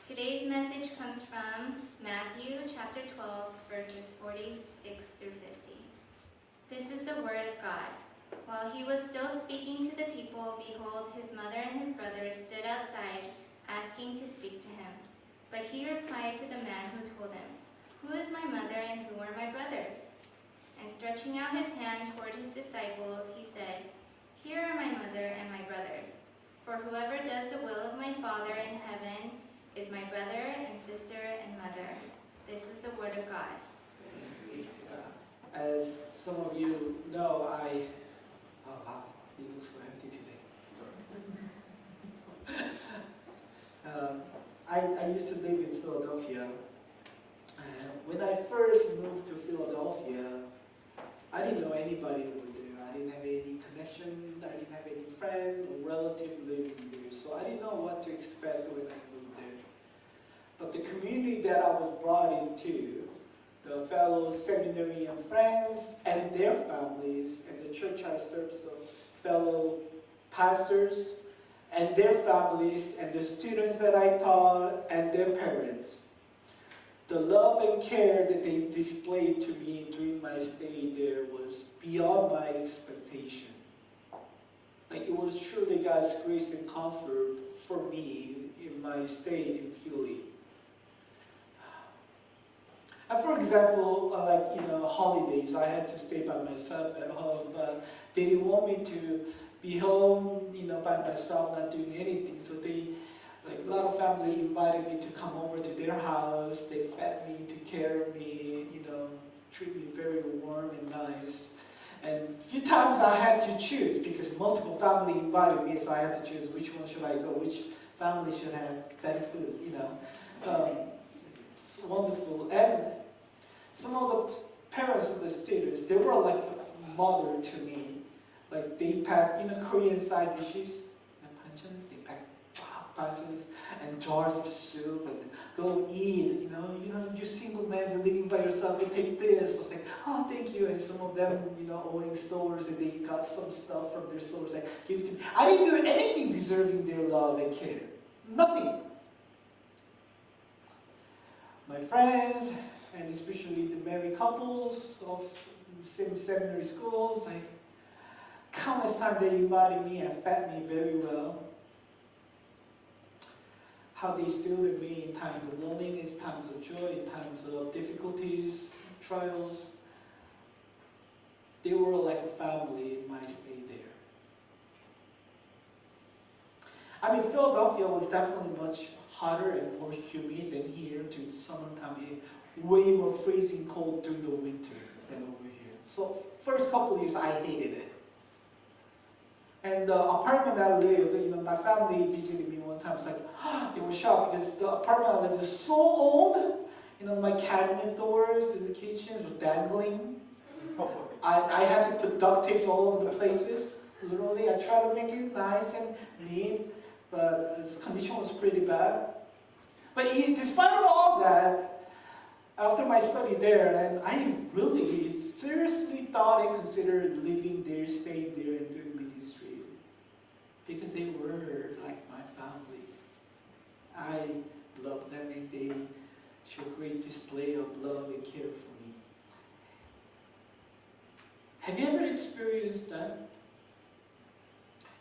Today's message comes from Matthew chapter 12, verses 46 through 50. This is the word of God. While he was still speaking to the people, behold, his mother and his brothers stood outside, asking to speak to him. But he replied to the man who told him, "Who is my mother and who are my brothers?" And stretching out his hand toward his disciples, he said, "Here are my mother and my brothers. For whoever does the will of my Father in heaven is my brother and sister and mother." This is the word of God. As some of you know, oh wow, you look so empty today. I used to live in Philadelphia. When I first moved to Philadelphia, I didn't know anybody over there. I didn't have any connection, I didn't have any friend or relative living there, so I didn't know what to expect when I moved there. But the community that I was brought into, the fellow seminarian friends and their families, and the church I served, so fellow pastors and their families, and the students that I taught and their parents, the love and care that they displayed to me during my stay there was beyond my expectation. Like, it was truly God's grace and comfort for me in my stay in Philly. And for example, holidays, I had to stay by myself at home, but they didn't want me to be home, by myself, not doing anything. So a lot of family invited me to come over to their house. They fed me, took care of me, treated me very warm and nice. And a few times I had to choose because multiple family invited me, so I had to choose which one should I go, which family should have better food, It's wonderful. And some of the parents of the students, they were like a mother to me. Like, they pack, Korean side dishes, and they pack panchangs and jars of soup and go eat, you're single man, you're living by yourself, you take this. I was like, oh, thank you. And some of them, owning stores, and they got some stuff from their stores, like, give it to me. I didn't do anything deserving their love and care. Nothing. My friends, and especially the married couples of same seminary schools, countless times they invited me and fed me very well. How they stood with me in times of loneliness, times of joy, in times of difficulties, trials. They were like a family in my stay there. Philadelphia was definitely much hotter and more humid than here during summertime. Way more freezing cold during the winter than over here. So first couple of years I hated it. And the apartment I lived, my family visited me one time. It's like, they were shocked because the apartment I lived is so old. My cabinet doors in the kitchen were dangling. I had to put duct tape all over the places. Literally, I tried to make it nice and neat, but its condition was pretty bad. But despite of all that, after my study there, and I really seriously thought and considered living there, staying there, and doing ministry. Because they were like my family. I loved them, and they showed great display of love and care for me. Have you ever experienced that?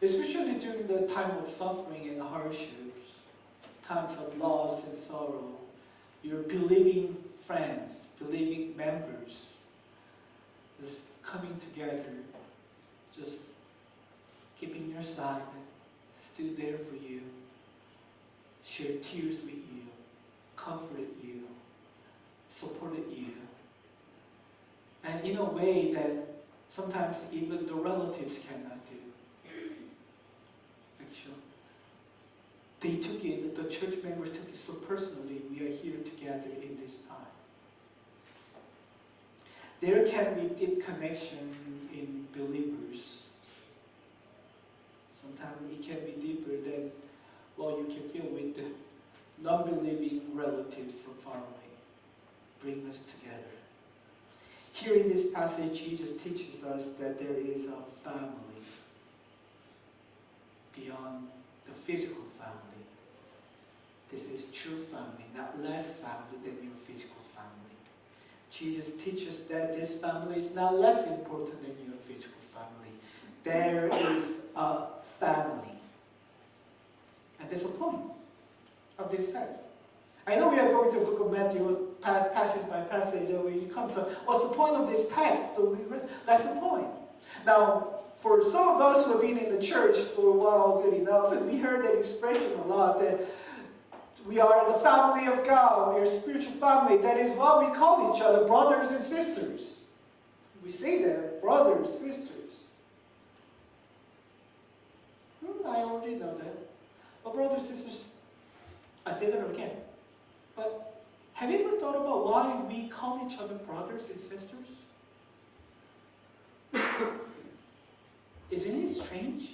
Especially during the time of suffering and hardships, times of loss and sorrow, your believing friends, believing members, just coming together, just keeping your side, stood there for you, shared tears with you, comforted you, supported you. And in a way that sometimes even the relatives cannot do. Actually, they took it, the church members took it so personally. We are here together in this time. There can be deep connection in believers. Sometimes it can be deeper than what you can feel with the non-believing relatives from far away. Bring us together. Here in this passage, Jesus teaches us that there is a family beyond the physical family. This is true family, not less family than your physical family. Jesus teaches that this family is not less important than your physical family. There is a family. And that's the point of this text. I know we are going to the book of Matthew, passage by passage, and when it comes to what's the point of this text? That's the point. Now, for some of us who have been in the church for a while, good enough, and we heard that expression a lot, that we are the family of God, we are a spiritual family. That is what we call each other, brothers and sisters. We say that, brothers, sisters. I already know that. But brothers and sisters, I say that again. But have you ever thought about why we call each other brothers and sisters? Isn't it strange?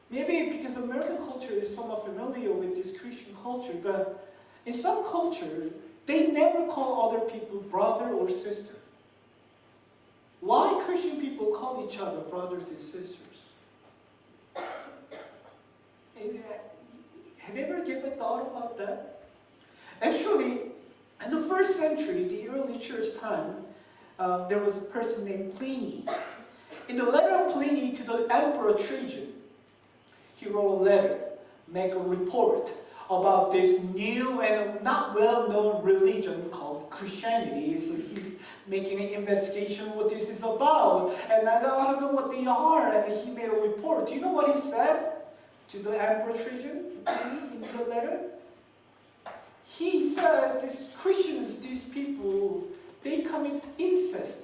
Maybe because American culture is somewhat familiar with this Christian culture, but in some culture, they never call other people brother or sister. Why Christian people call each other brothers and sisters? Have you ever given thought about that? Actually, in the first century, the early church time, there was a person named Pliny. In the letter of Pliny to the Emperor Trajan, he wrote a letter, make a report about this new and not well-known religion called Christianity. So he's making an investigation what this is about. And I don't know what they are. And he made a report. Do you know what he said to the Emperor Trajan in the letter? He says these Christians, these people, they commit incest.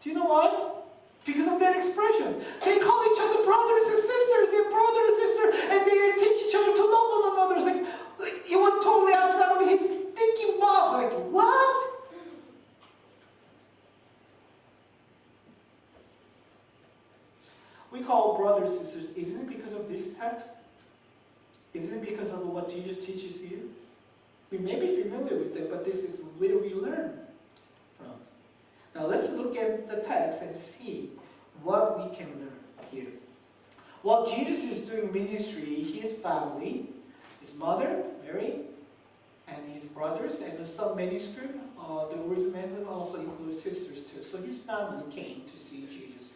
Do you know why? Because of that expression. They call each other brothers and sisters. They're brother and sister, and they teach each other to love one another. It's like it was totally outside of his thinking box. Like, what? We call brothers and sisters. Isn't it because of this text? Isn't it because of what Jesus teaches here? We may be familiar with it, but this is where we learn from. Now let's look at the text and see what we can learn here. While Jesus is doing ministry, his family, his mother, Mary, and his brothers, and some manuscript, the original also includes sisters too. So his family came to see Jesus.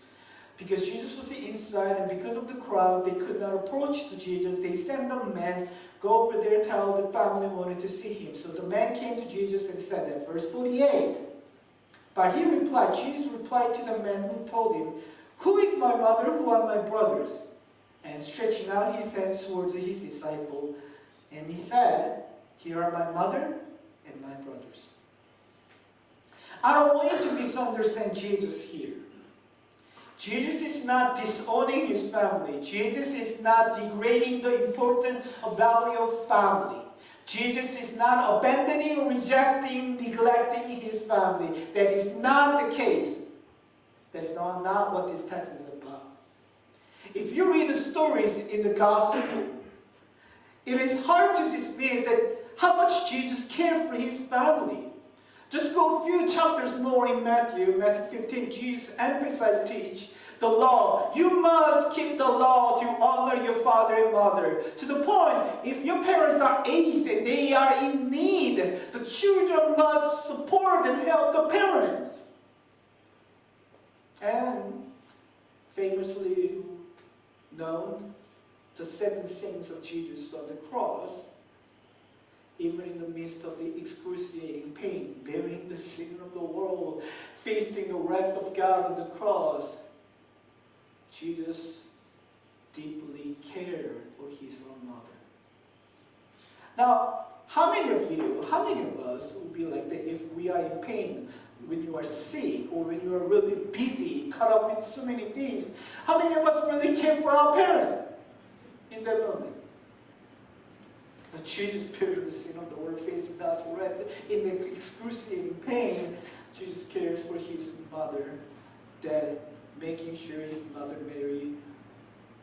Because Jesus was inside, and because of the crowd, they could not approach Jesus. They sent a man, go over there, tell the family wanted to see him. So the man came to Jesus and said that, verse 48. But he replied, Jesus replied to the man who told him, who is my mother, who are my brothers? And stretching out his hands towards his disciple, and he said, here are my mother and my brothers. I don't want you to misunderstand Jesus here. Jesus is not disowning his family. Jesus is not degrading the important value of family. Jesus is not abandoning, rejecting, neglecting his family. That is not the case. That is not what this text is about. If you read the stories in the gospel, it is hard to dismiss that how much Jesus cared for his family. Just go a few chapters more in Matthew 15, Jesus emphasized teach the law. You must keep the law to honor your father and mother. To the point, if your parents are aged and they are in need, the children must support and help the parents. And famously known, the 7 sins of Jesus on the cross, even in the midst of the excruciating pain, bearing the sin of the world, facing the wrath of God on the cross, Jesus deeply cared for his own mother. Now, how many of us would be like that if we are in pain, when you are sick, or when you are really busy, caught up with so many things? How many of us really care for our parent in that moment? But Jesus bearing the sin of the world, facing God's wrath, in the excruciating pain, Jesus cares for his mother, that making sure his mother Mary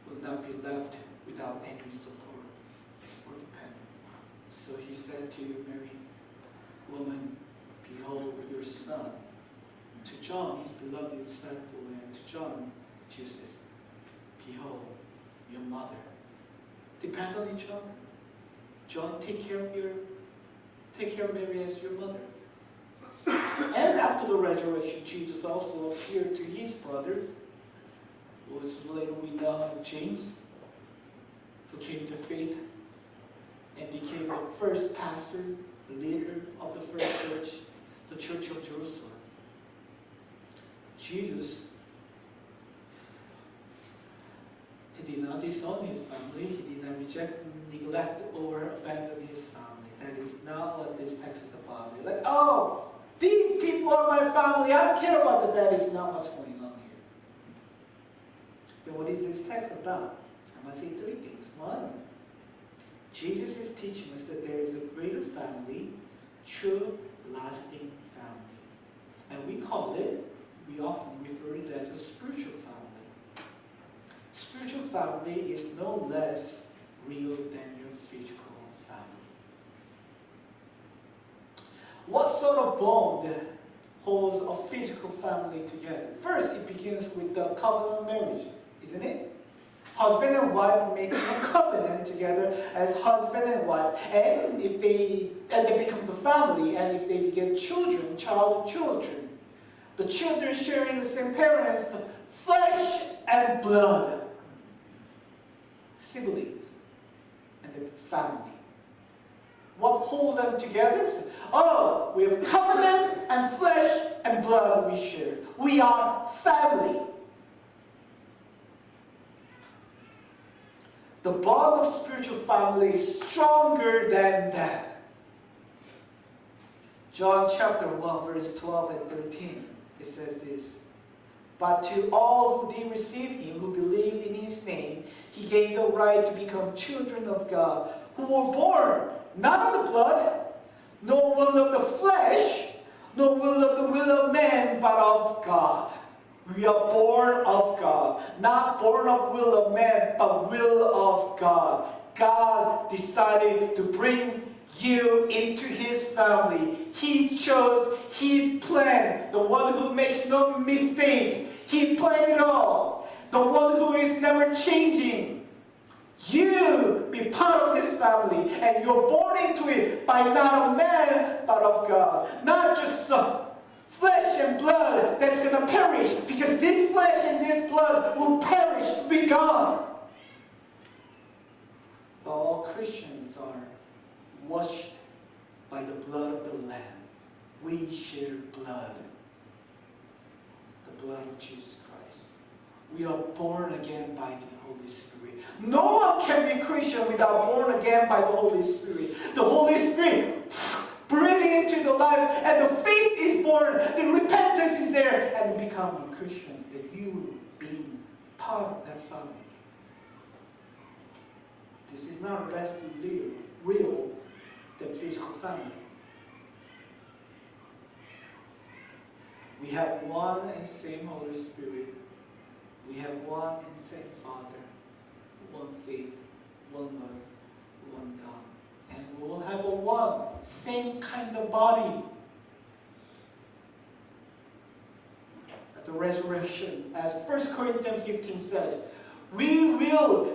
will not be left without any support or dependence. So he said to Mary, woman, behold first son. To John, his beloved disciple, and to John, Jesus says, behold, your mother. Depend on each other. John, take care of Mary as your mother. And after the resurrection, Jesus also appeared to his brother, who was later we know as James, who came to faith and became the first pastor, leader of the first church, the Church of Jerusalem. Jesus, he did not disown his family. He did not reject, neglect, or abandon his family. That is not what this text is about. You're like, oh, these people are my family. I don't care about that. That is not what's going on here. Then what is this text about? I must say three things. One, Jesus is teaching us that there is a greater family, true, lasting family. And we often refer to it as a spiritual family. Spiritual family is no less real than your physical family. What sort of bond holds a physical family together? First, it begins with the covenant of marriage, isn't it? Husband and wife making a covenant together as husband and wife. And if they become the family, and if they beget children, the children sharing the same parents, flesh and blood, siblings, and the family. What holds them together? Oh, we have covenant and flesh and blood we share. We are family. The bond of spiritual family is stronger than that. John chapter 1, verse 12 and 13, it says this. But to all who did receive him, who believed in his name, he gave the right to become children of God, who were born not of the blood, nor will of the flesh, nor will of the will of man, but of God. We are born of God, not born of will of man, but will of God. God decided to bring you into his family. He chose, he planned, the one who makes no mistake. He planned it all. The one who is never changing. You be part of this family, and you're born into it by not of man, but of God. Not just flesh and blood that's going to perish, because this flesh and this blood will perish, be gone. But all Christians are washed by the blood of the Lamb. We share blood, the blood of Jesus Christ. We are born again by the Holy Spirit. No one can be Christian without born again by the Holy Spirit. The Holy Spirit breathing into the life, and the faith is born, the repentance is there, and you become a Christian, that you being part of that family. This is not less real than physical family. We have one and same Holy Spirit. We have one and same Father, one faith, one love, one God. And we will have a one, same kind of body. At the resurrection, as 1 Corinthians 15 says,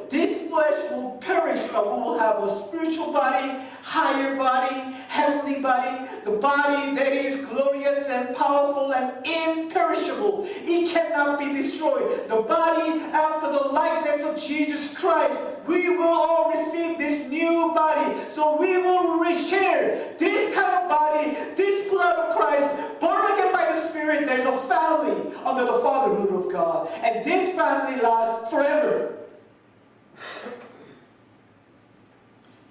this flesh will perish, but we will have a spiritual body, higher body, heavenly body, the body that is glorious and powerful and imperishable. It cannot be destroyed. The body after the likeness of Jesus Christ. We will all receive this new body. So we will share this kind of body, this blood of Christ, born again by the Spirit. There's a family under the fatherhood of God. And this family lasts forever.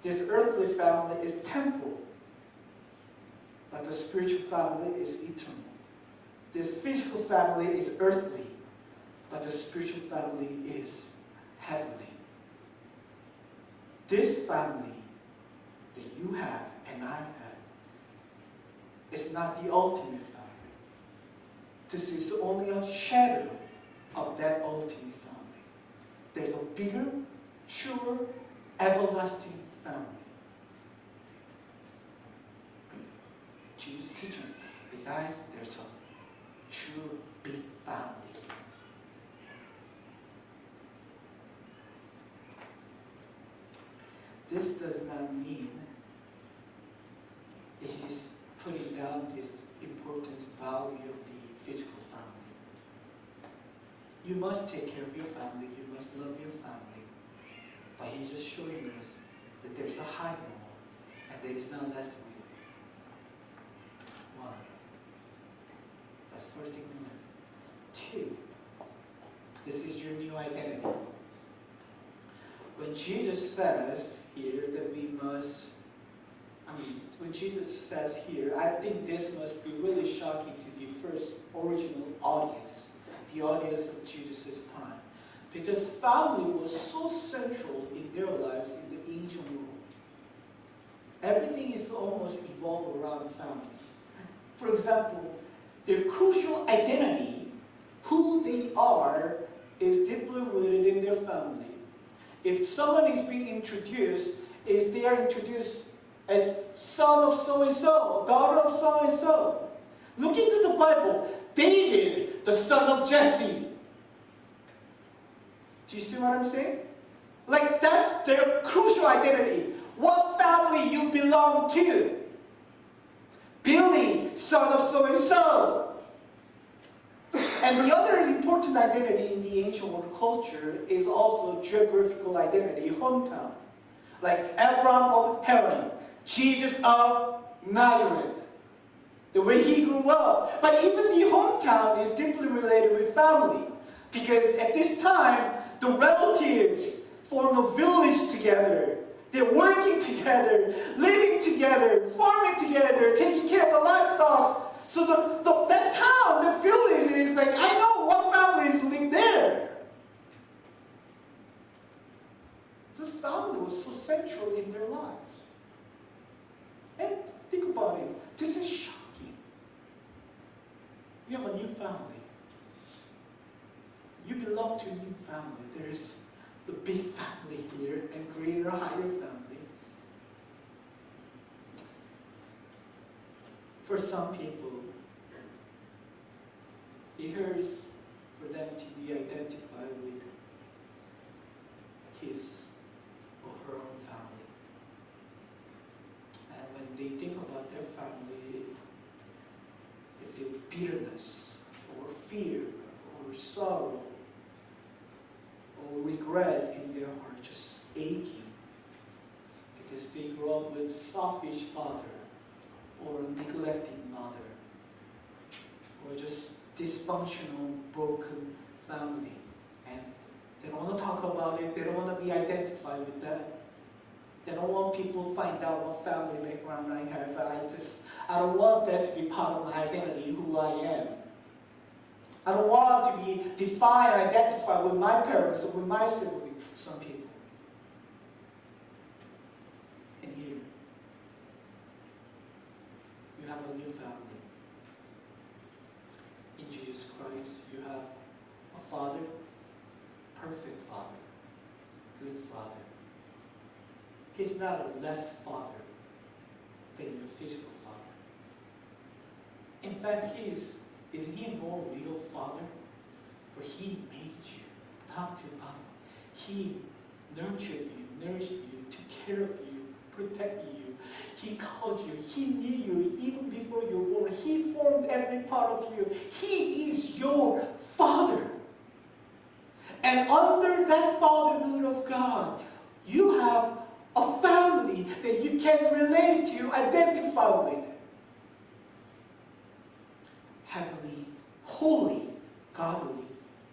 This earthly family is temporal, but the spiritual family is eternal. This physical family is earthly, but the spiritual family is heavenly. This family that you have and I have is not the ultimate family. This is only a shadow of that ultimate family. There's a bigger, truer, everlasting family. Jesus teaches, if guys, there's a true big family. This does not mean he's putting down this important value of the physical family. You must take care of your family, you must love your family. But he's just showing us that there's a higher one, and there is not less will. One. That's first thing we learn. Two, this is your new identity. When Jesus says here that we must, when Jesus says here, I think this must be really shocking to the first original audience, the audience of Jesus' time. Because family was so central in their lives in the ancient world. Everything is almost evolved around family. For example, their crucial identity, who they are, is deeply rooted in their family. If someone is being introduced, they are introduced as son of so-and-so, daughter of so-and-so. Look into the Bible. David, the son of Jesse. Do you see what I'm saying? Like, that's their crucial identity. What family you belong to. Billy, son of so-and-so. And the other important identity in the ancient world culture is also geographical identity, hometown. Like Abraham of Haran, Jesus of Nazareth, the way he grew up. But even the hometown is deeply related with family. Because at this time, the relatives form a village together. They're working together, living together, farming together, taking care of the livestock. So that town, the village is like, I know what families live there. This family was so central in their lives. And think about it. This is shocking. You have a new family. You belong to a new family. There is the big family here and greater, higher family. For some people, it hurts for them to be identified with his or her own family. And when they think about their family, they feel bitterness or fear or sorrow or regret in their heart, just aching because they grew up with a selfish father or a neglecting mother or just dysfunctional, broken family. And they don't want to talk about it, they don't want to be identified with that. They don't want people to find out what family background I have. I don't want that to be part of my identity, who I am. I don't want to be defined, identified with my parents or with my siblings, some people. And here, you have a new family. In Jesus Christ, you have a Father, perfect Father, good Father. He's not a less Father than your physical Father. In fact, isn't he more real Father? For he made you, top to bottom. He nurtured you, nourished you, took care of you, protected you. He called you. He knew you even before you were born. He formed every part of you. He is your Father. And under that fatherhood of God, you have a family that you can relate to, identify with. Heavenly, holy, godly,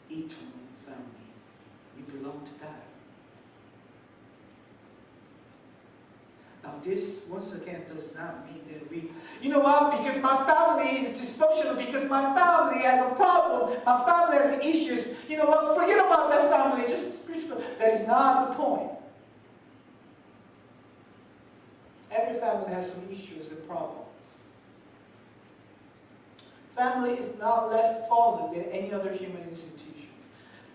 eternal family. You belong to that. Now this, once again, does not mean that you know what, because my family is dysfunctional, because my family has a problem, my family has issues, you know what, forget about that family, just spiritual. That is not the point. Every family has some issues and problems. Family is not less fallen than any other human institution.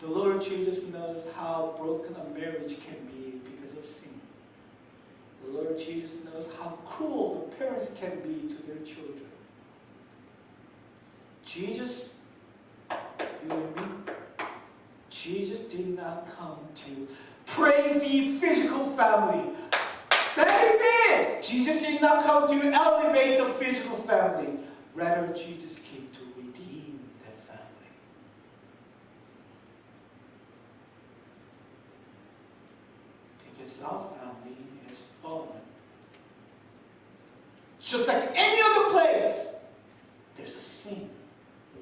The Lord Jesus knows how broken a marriage can be because of sin. The Lord Jesus knows how cruel the parents can be to their children. Jesus, you and me, Jesus did not come to praise the physical family. That is it! Jesus did not come to elevate the physical family. Rather, Jesus came to redeem that family. Because our family has fallen. Just like any other place, there's a sin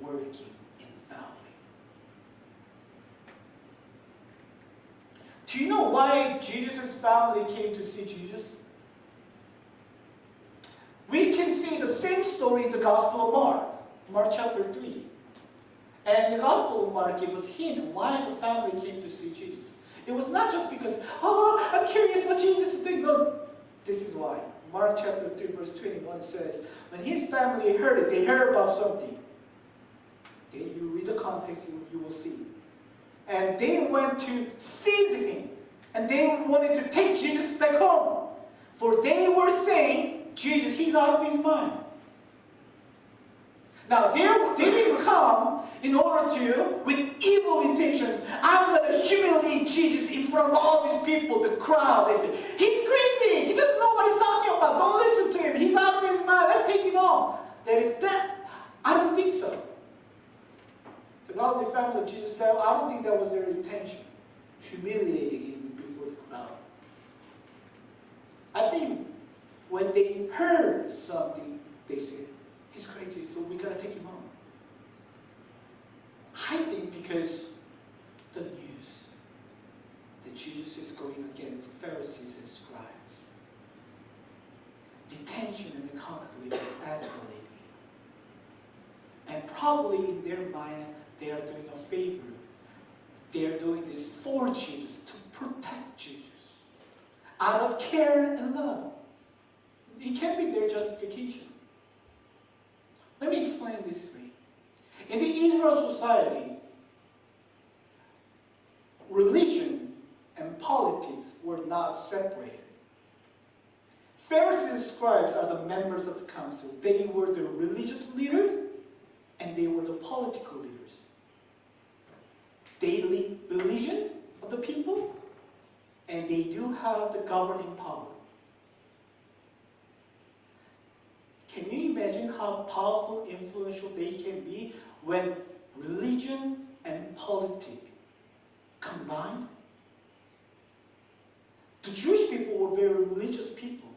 working in family. Do you know why Jesus' family came to see Jesus? We can see the same story in the Gospel of Mark, Mark chapter 3. And the Gospel of Mark gives us a hint why the family came to see Jesus. It was not just because, oh, I'm curious what Jesus is doing. No, this is why. Mark chapter 3 verse 21 says, when his family heard it, they heard about something. Okay, you read the context, you will see. And they went to seize him. And they wanted to take Jesus back home. For they were saying, Jesus, he's out of his mind. Now, they didn't come in order to, with evil intentions, I'm going to humiliate Jesus in front of all these people, the crowd. They say, he's crazy. He doesn't know what he's talking about. Don't listen to him. He's out of his mind. Let's take him home. I don't think so. The godly family of Jesus, I don't think that was their intention, humiliating him before the crowd. I think when they heard something, they said, he's crazy, so we gotta take him home. I think because the news that Jesus is going against Pharisees and scribes, the tension and the conflict is escalating. And probably in their mind, they are doing a favor. They are doing this for Jesus, to protect Jesus, out of care and love. It can't be their justification. Let me explain this way. In the Israel society, religion and politics were not separated. Pharisees and scribes are the members of the council. They were the religious leaders and they were the political leaders. They lead religion of the people and they do have the governing power. Can you imagine how powerful, influential they can be when religion and politics combined? The Jewish people were very religious people.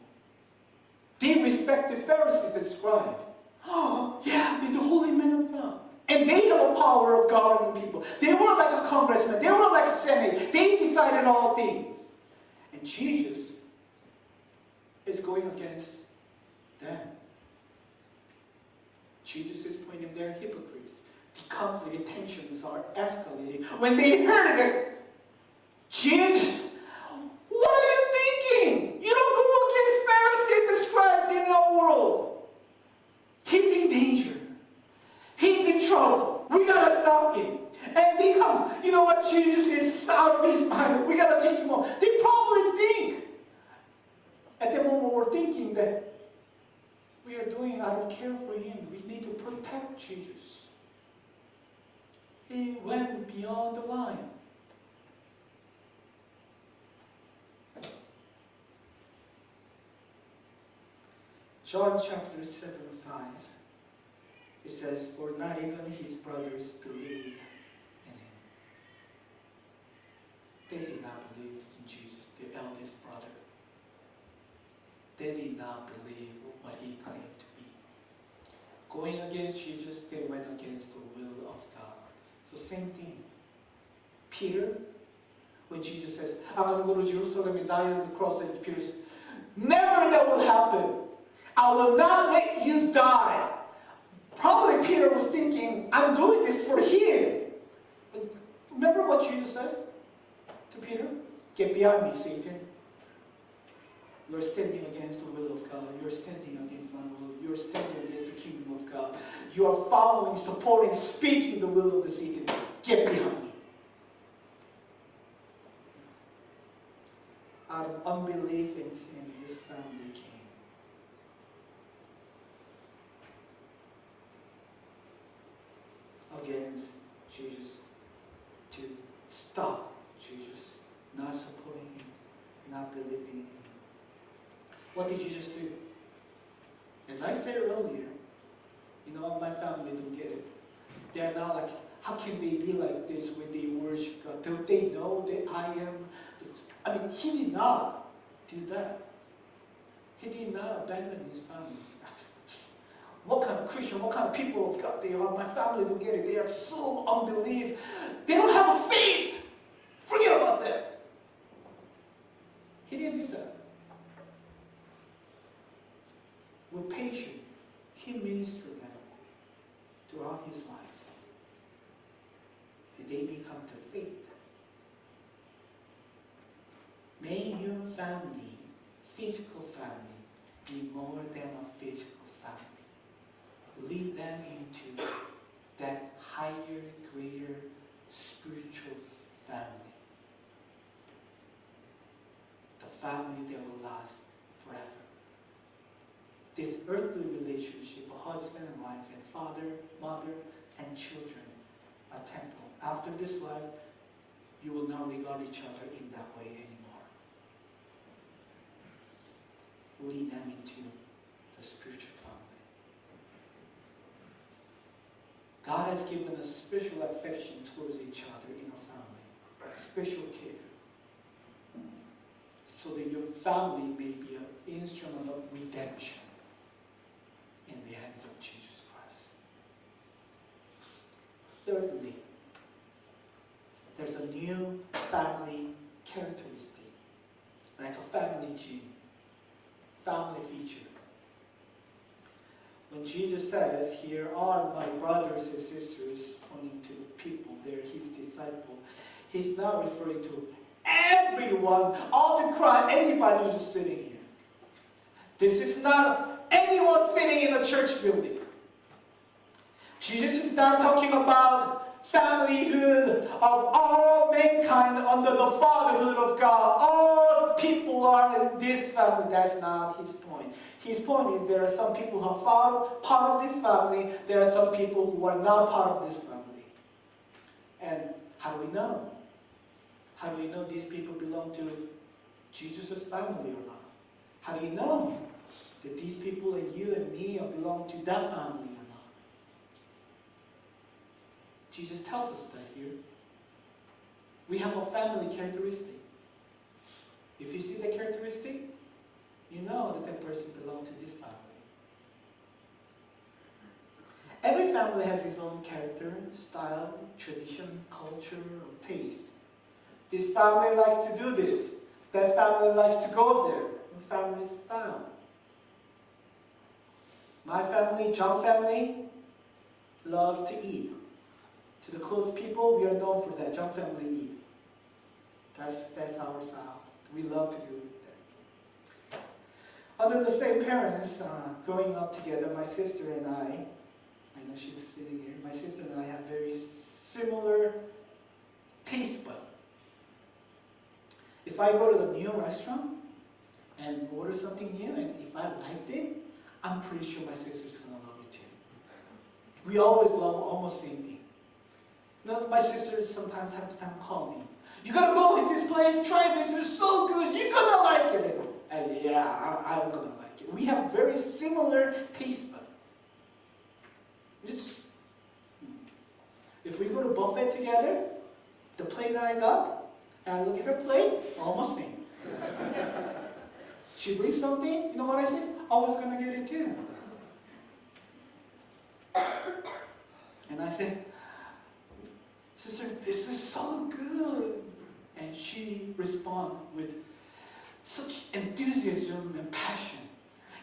They respected Pharisees and scribes. Oh, yeah, they're the holy men of God. And they have a power of governing people. They were like a congressman. They were like a senate. They decided all things. And Jesus is going against them. Jesus is pointing they're hypocrites. The conflict and tensions are escalating. When they heard it, Jesus, what are you thinking? You don't go against Pharisees and scribes in our world. He's in danger. He's in trouble. We gotta stop him. And they come, you know what, Jesus is out of his mind. We gotta take him home. They probably think, at the moment we're thinking that we are doing out of care for him. We need to protect Jesus. He went beyond the line. John chapter 7, 5. It says, for not even his brothers believed in him. They did not believe in Jesus, their eldest brother. They did not believe what he claimed to be. Going against Jesus, they went against the will of God. So same thing. Peter, when Jesus says, I'm going to go to Jerusalem and die on the cross, and Peter says, never that will happen. I will not let you die. Probably Peter was thinking, I'm doing this for him. But remember what Jesus said to Peter? Get behind me, Satan. You're standing against the will of God. You're standing against my will. You're standing against the kingdom of God. You are following, supporting, speaking the will of the Satan. Get behind me. Out of unbelief and sin, this family came. against Jesus, to stop Jesus, not supporting him, not believing in him. What did Jesus do? As I said earlier, my family don't get it. They're not like, how can they be like this when they worship God? Don't they know that I am? He did not do that. He did not abandon his family. What kind of Christian, what kind of people of God they are? My family don't get it. They are so unbelief. They don't have a faith. Forget about that. He didn't do that. With patience, he ministered them throughout his life. That they may come to faith. May your family, physical family, be more than a physical family. Lead them into that higher, greater spiritual family. The family that will last forever. This earthly relationship, a husband and wife, and father, mother, and children, a temple. After this life, you will not regard each other in that way anymore. Lead them into the spiritual family. God has given us special affection towards each other in a family, special care, so that your family may be an instrument of redemption in the hands of Jesus Christ. Thirdly, there's a new family characteristic, like a family gene, family feature. When Jesus says, "Here are my brothers and sisters," pointing to people, they're his disciples, he's not referring to everyone, all the crowd, anybody who's sitting here. This is not anyone sitting in a church building. Jesus is not talking about familyhood of all mankind under the fatherhood of God. All people are in this family. That's not his point. His point is there are some people who are part of this family. There are some people who are not part of this family. And how do we know? How do we know these people belong to Jesus' family or not? How do you know that these people and you and me belong to that family or not? Jesus tells us that here. We have a family characteristic. If you see the characteristic, you know that that person belongs to this family. Every family has its own character, style, tradition, culture, or taste. This family likes to do this. That family likes to go there. The family is found. My family, John family, loves to eat. To the close people, we are known for that. John family eat. That's our style. We love to do that. Under the same parents, growing up together, my sister and I know she's sitting here, my sister and I have very similar taste bud. If I go to the new restaurant and order something new, and if I liked it, I'm pretty sure my sister's going to love it too. We always love almost the same thing. My sisters sometimes have to call me. You got to go with this place, try this, it's so good, you're going to like it. And yeah, I'm going to like it. We have very similar taste bud. If we go to buffet together, the plate that I got, and I look at her plate, almost same. She brings something, you know what I say? I was going to get it too. And I say, "Sister, this is so good." And she responds with such enthusiasm and passion.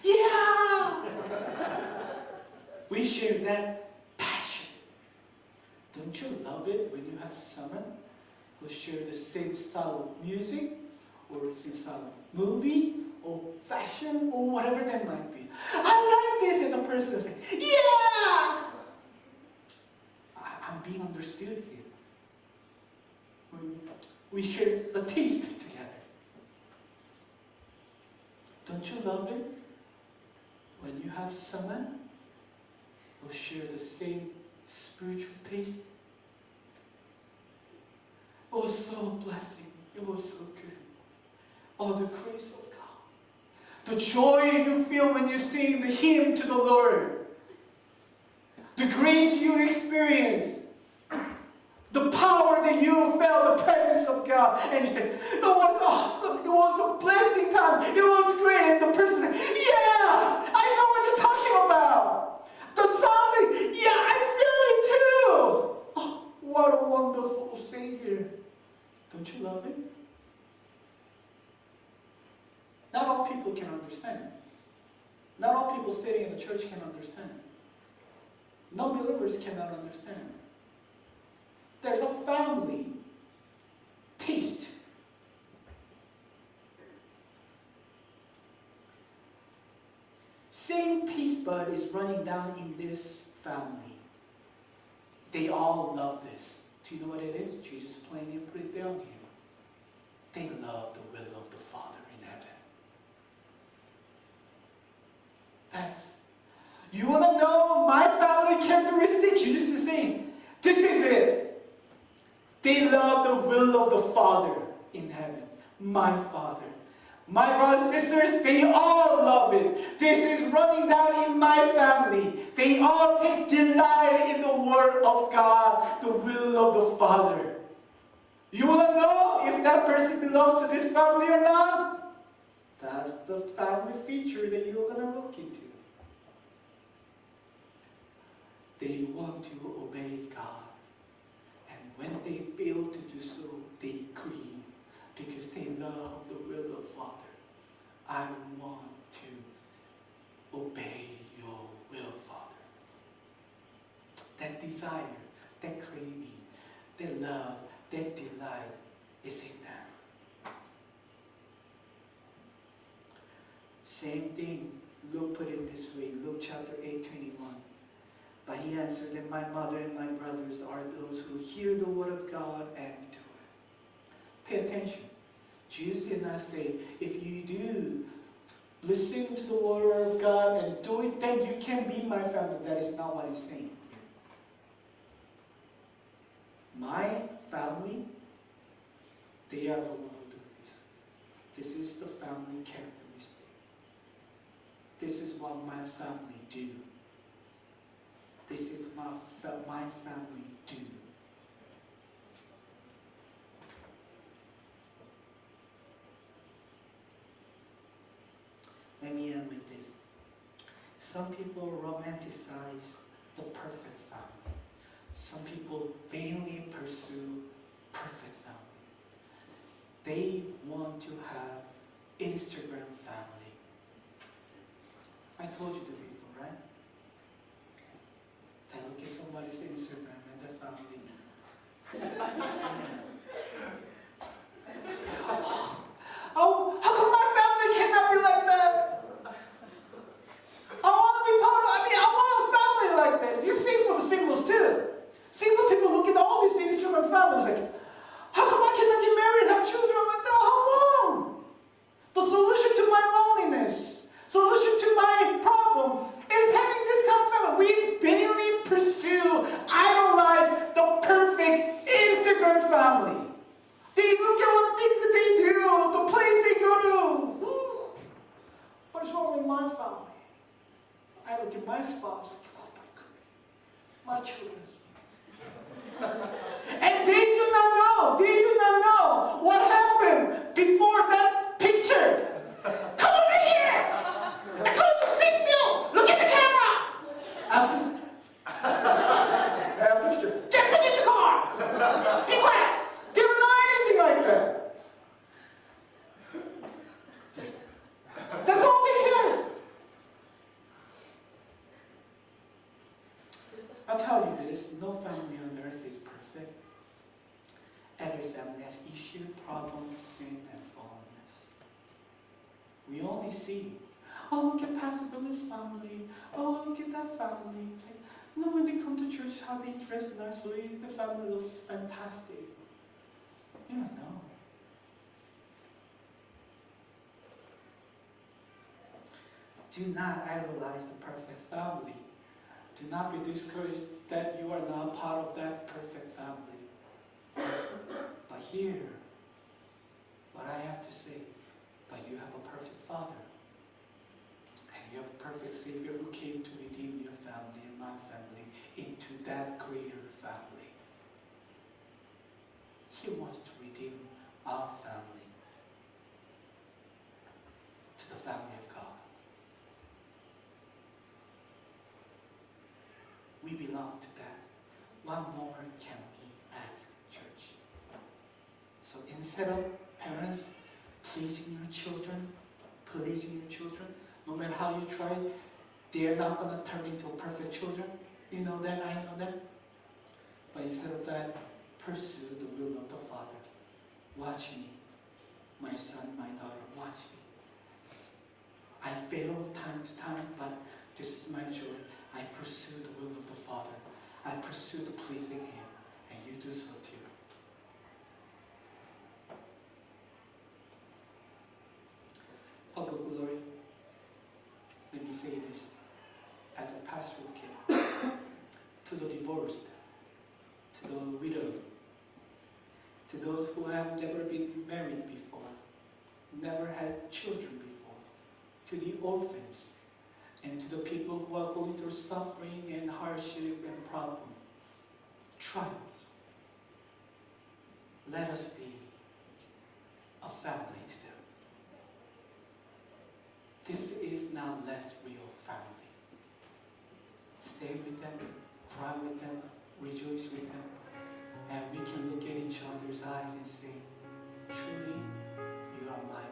Yeah! We share that passion. Don't you love it when you have someone who share the same style of music, or the same style of movie, or fashion, or whatever that might be? I like this, and the person is like, yeah! I'm being understood here. We share the taste together. Don't you love it when you have someone who share the same spiritual taste. It was so blessing. It was so good. Oh, the grace of God. The joy you feel when you sing the hymn to the Lord. The grace you experience. The power that you felt, the presence of God. And you said, it was awesome. It was a blessing time. It was great. And the person said, yeah, I know what you're talking about. The song said, yeah, I feel it too. Oh, what a wonderful Savior. Don't you love Him? Not all people can understand. Not all people sitting in the church can understand. Non-believers cannot understand. There's a family taste. Same taste bud is running down in this family. They all love this. Do you know what it is? Jesus plainly put it down here. They love the will of the Father in heaven. You want to know my family characteristic? Jesus is saying, this is it. They love the will of the Father in heaven. My Father. My brothers and sisters, they all love it. This is running down in my family. They all take delight in the Word of God, the will of the Father. You want to know if that person belongs to this family or not? That's the family feature that you're going to look into. They want to obey God. And when they fail to do so, they grieve because they love the will of Father. I want to obey your will, Father. That desire, that craving, that love, that delight is in them. Same thing, Luke put it this way, Luke chapter 8:21. But he answered that my mother and my brothers are those who hear the word of God and do it. Pay attention. Jesus did not say, if you do listen to the word of God and do it, then you can be my family. That is not what he's saying. My family, they are the ones who do this. This is the family characteristic. This is what my family do. This is my family do. Let me end with this. Some people romanticize the perfect family. Some people vainly pursue perfect family. They want to have Instagram family. I told you that before, right? I look at somebody's Instagram and their family. Oh, how come my family cannot be like that? I want to be part of, I want a family like that. It's the same for the singles too. Single people look at all these Instagram families like, how come I cannot get married, have children like that? How long? The solution to my loneliness, solution to my problem is having this kind of family. We vainly pursue, idolize the perfect Instagram family. They look at what things that they do, the place they go to. Ooh, what is wrong with my family? I look at my spouse, oh my goodness, my children. And they do not know what happened before that picture. Come over here! I told you to sit still! Look at the camera! After get back in the car! Be quiet! They don't know anything like that. That's all they care. I'll tell you this, no family on earth is perfect. Every family has issue, problem, sin, and fallenness. We only see, oh, look at Pastor Billy's family. Oh, look at that family. It's like, no, when they come to church, how they dress nicely, the family looks fantastic. You don't know. Do not idolize the perfect family. Do not be discouraged that you are not part of that perfect family. But here, what I have to say, but you have a perfect Father. And you have a perfect Savior who came to redeem your family and my family into that greater family. He wants to redeem our family to the family of God. We belong to that. What more can we ask, church? So instead of parents pleasing your children, no matter how you try, they're not going to turn into perfect children. You know that, I know that. But instead of that, pursue the will of the Father. Watch me, my son, my daughter, watch me. I fail time to time, but this is my joy. I pursue the will of the Father. I pursue the pleasing Him, and you do so too. Public glory. Let me say this as a pastoral care to the divorced, to the widowed, to those who have never been married before, never had children before, to the orphans, and to the people who are going through suffering and hardship and problem, trials. Let us be a family to them. This is now less real family. Stay with them, cry with them, rejoice with them, and we can look at each other's eyes and say, truly, you are my